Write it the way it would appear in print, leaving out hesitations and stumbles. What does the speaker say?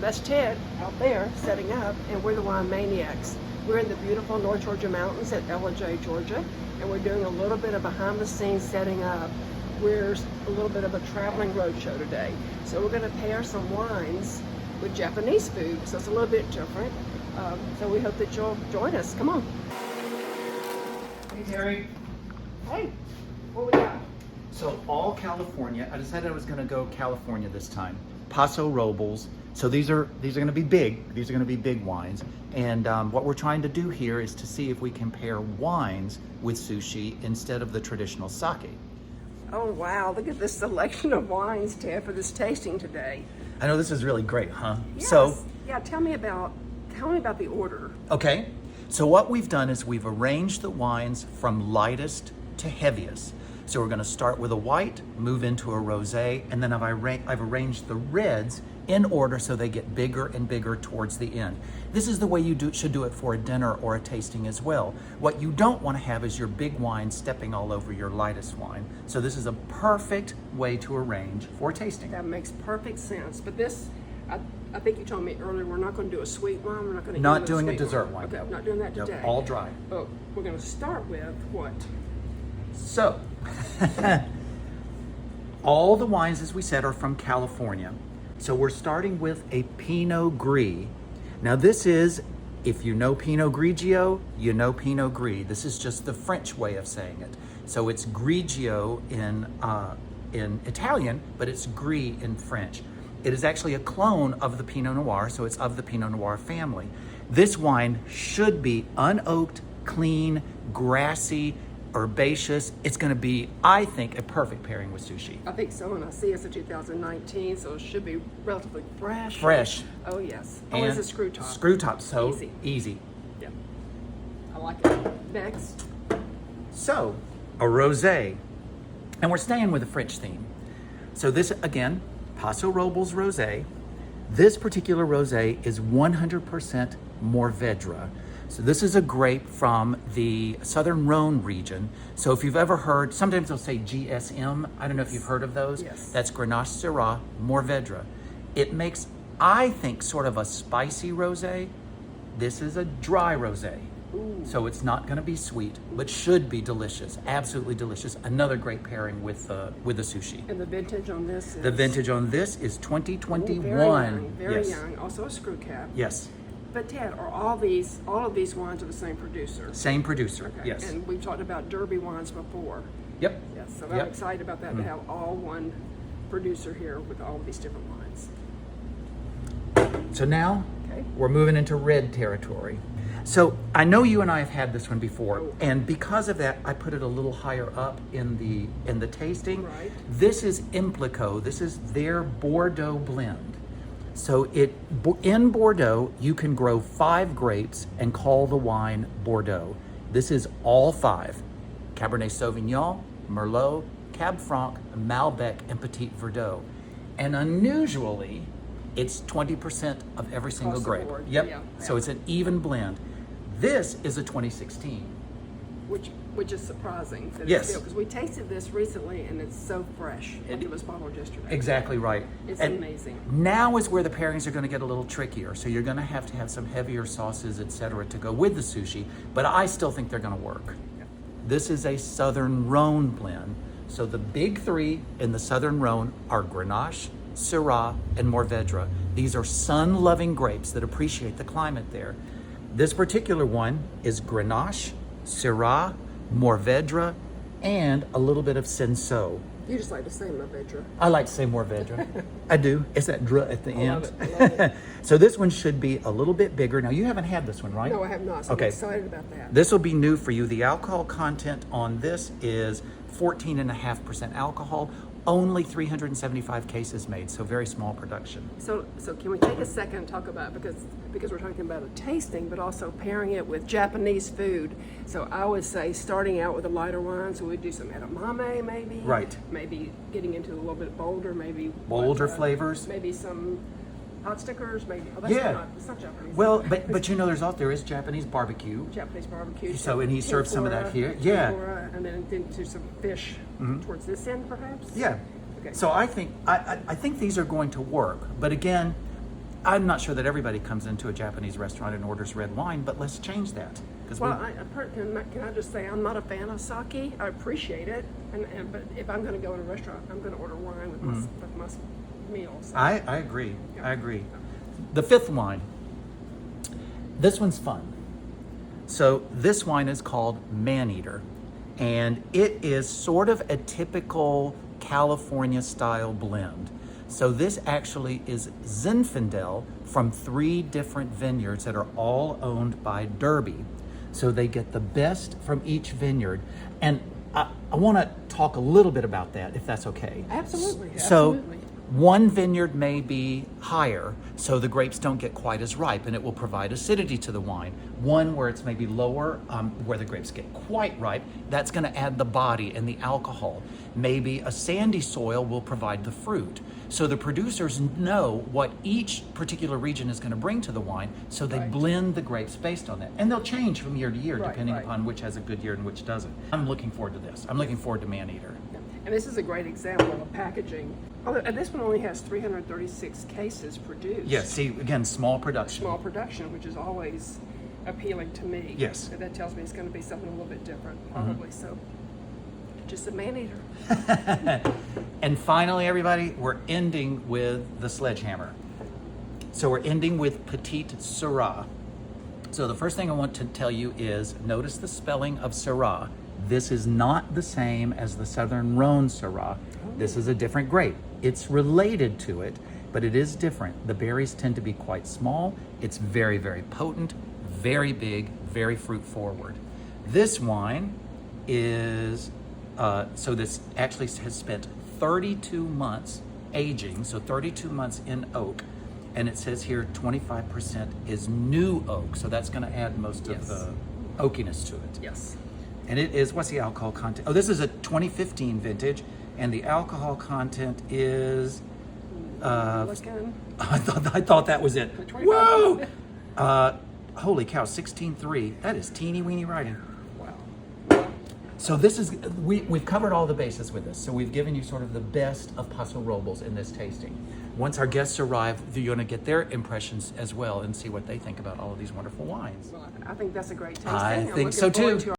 that's Ted out there setting up, and we're the Wine Maniacs. We're in the beautiful North Georgia mountains at Ellijay, Georgia, and we're doing a little bit of behind the scenes setting up. We're a little bit of a traveling road show today. So we're gonna pair some wines with Japanese food, so it's a little bit different. So we hope that you'll join us. Come on. Hey Terry. Hey, what we got? So all California, I decided I was gonna go California this time. Paso Robles. So these are gonna be big. These are gonna be big wines. And what we're trying to do here is to see if we can pair wines with sushi instead of the traditional sake. Oh wow, look at this selection of wines, Ted, for this tasting today. I know this is really great, huh? Yes. So, yeah, tell me about the order. okay. So what we've done is we've arranged the wines from lightest to heaviest. So we're gonna start with a white, move into a rosé, and then I've arranged the reds in order so they get bigger and bigger towards the end. This is the way you should do it for a dinner or a tasting as well. What you don't want to have is your big wine stepping all over your lightest wine. So this is a perfect way to arrange for tasting. That makes perfect sense. But this, I think you told me earlier, we're not going to do a sweet wine. We're not going to Not doing a dessert wine. Okay, I'm not doing that Nope, today. all dry. But we're going to start with what? So, all the wines, as we said, are from California. So we're starting with a Pinot Gris. Now this is, if you know Pinot Grigio, you know Pinot Gris. This is just the French way of saying it. So it's Grigio in Italian, but it's Gris in French. It is actually a clone of the Pinot Noir, so it's of the Pinot Noir family. This wine should be unoaked, clean, grassy, herbaceous. It's going to be, I think, a perfect pairing with sushi. I think so, and I see it's a 2019, so it should be relatively fresh. Fresh. Oh, yes. Oh, And it's a screw top. Screw top, so Easy. easy. Yeah. I like it. Next. So, a rosé. And we're staying with a French theme. So this, again, Paso Robles rosé. This particular rosé is 100% Mourvèdre. So this is a grape from the Southern Rhone region. So if you've ever heard, sometimes they'll say GSM. I don't know if you've heard of those. Yes. That's Grenache, Syrah, Mourvèdre. It makes, I think, sort of a spicy rosé. This is a dry rosé. Ooh. So it's not going to be sweet, but should be delicious. Absolutely delicious. Another great pairing with the sushi. And the vintage on this is? The vintage on this is 2021. Ooh, very young. Very yes. young. Also a screw cap. Yes. But Ted, are all of these wines are the same producer? Same producer. Okay. Yes. And we've talked about Derby wines before. Yep. Yes. So I'm Yep. excited about that, to have all one producer here with all of these different wines. So now Okay. we're moving into red territory. So I know you and I have had this one before, Oh. and because of that, I put it a little higher up in the tasting. Right. This is Implico. This is their Bordeaux blend. So in Bordeaux, you can grow 5 grapes and call the wine Bordeaux. This is all 5: Cabernet Sauvignon, Merlot, Cab Franc, Malbec, and Petit Verdot. And unusually, it's 20% of every single Across the grape. board, Yep. yeah, So yeah. it's an even blend. This is a 2016. Which is surprising. That Yes. Because we tasted this recently and it's so fresh. It was bottled yesterday. Exactly right. It's And amazing. now is where the pairings are going to get a little trickier. So you're going to have some heavier sauces, etc., to go with the sushi. But I still think they're going to work. This is a Southern Rhone blend. So the big 3 in the Southern Rhone are Grenache, Syrah, and Mourvèdre. These are sun-loving grapes that appreciate the climate there. This particular one is Grenache, Syrah, Mourvèdre, and a little bit of Cinsault. You just like to say Mourvèdre. I like to say Mourvèdre. I do. It's that dr at the I love end. it. I love it. So this one should be a little bit bigger. Now you haven't had this one, right? No, I have not. So Okay. I'm excited about that. This will be new for you. The alcohol content on this is 14.5% alcohol. Only 375 cases made, so very small production. So can we take a second and talk about, because we're talking about a tasting, but also pairing it with Japanese food. So I would say starting out with a lighter wine, so we'd do some edamame maybe. Right. Maybe getting into a little bit bolder, maybe. Bolder flavors. Maybe some hot stickers, maybe. Oh, Yeah. It's not Japanese. Well, but you know, there is Japanese barbecue. Japanese barbecue. So, and he served some of that here. Yeah. Tempura, and then into some fish towards this end, perhaps. Yeah. Okay. So I think these are going to work. But again, I'm not sure that everybody comes into a Japanese restaurant and orders red wine, but let's change that. Well, can I just say I'm not a fan of sake. I appreciate it, but if I'm going to go in a restaurant, I'm going to order wine with my meals. I agree. I agree. The fifth wine. This one's fun. So this wine is called Maneater, and it is sort of a typical California style blend. So this actually is Zinfandel from 3 different vineyards that are all owned by Derby. So they get the best from each vineyard. And I want to talk a little bit about that, if that's okay. Absolutely. So Absolutely. one vineyard may be higher, so the grapes don't get quite as ripe, and it will provide acidity to the wine. One where it's maybe lower, where the grapes get quite ripe, that's going to add the body and the alcohol. Maybe a sandy soil will provide the fruit. So the producers know what each particular region is going to bring to the wine, so they blend the grapes based on that. And they'll change from year to year, depending upon which has a good year and which doesn't. I'm looking forward to this. I'm looking forward to Maneater. And this is a great example of packaging. And this one only has 336 cases produced. Yes, see, again, small production. Small production, which is always appealing to me. Yes. And that tells me it's going to be something a little bit different, probably. So, just a Maneater. And finally, everybody, we're ending with the sledgehammer. So we're ending with Petite Syrah. So the first thing I want to tell you is, notice the spelling of Syrah. This is not the same as the Southern Rhone Syrah. This is a different grape. It's related to it, but it is different. The berries tend to be quite small. It's very, very potent, very big, very fruit forward. This wine is, so this actually has spent 32 months aging, so 32 months in oak, and it says here 25% is new oak, so that's going to add most of the oakiness to it. Yes. And it is, what's the alcohol content? Oh, this is a 2015 vintage, and the alcohol content is, I thought that was it. Whoa! Holy cow, 16.3. That is teeny weeny writing. Wow. So this is, we've covered all the bases with this. So we've given you sort of the best of Paso Robles in this tasting. Once our guests arrive, you're going to get their impressions as well and see what they think about all of these wonderful wines. Well, I think that's a great tasting. I I'm think looking so forward too. to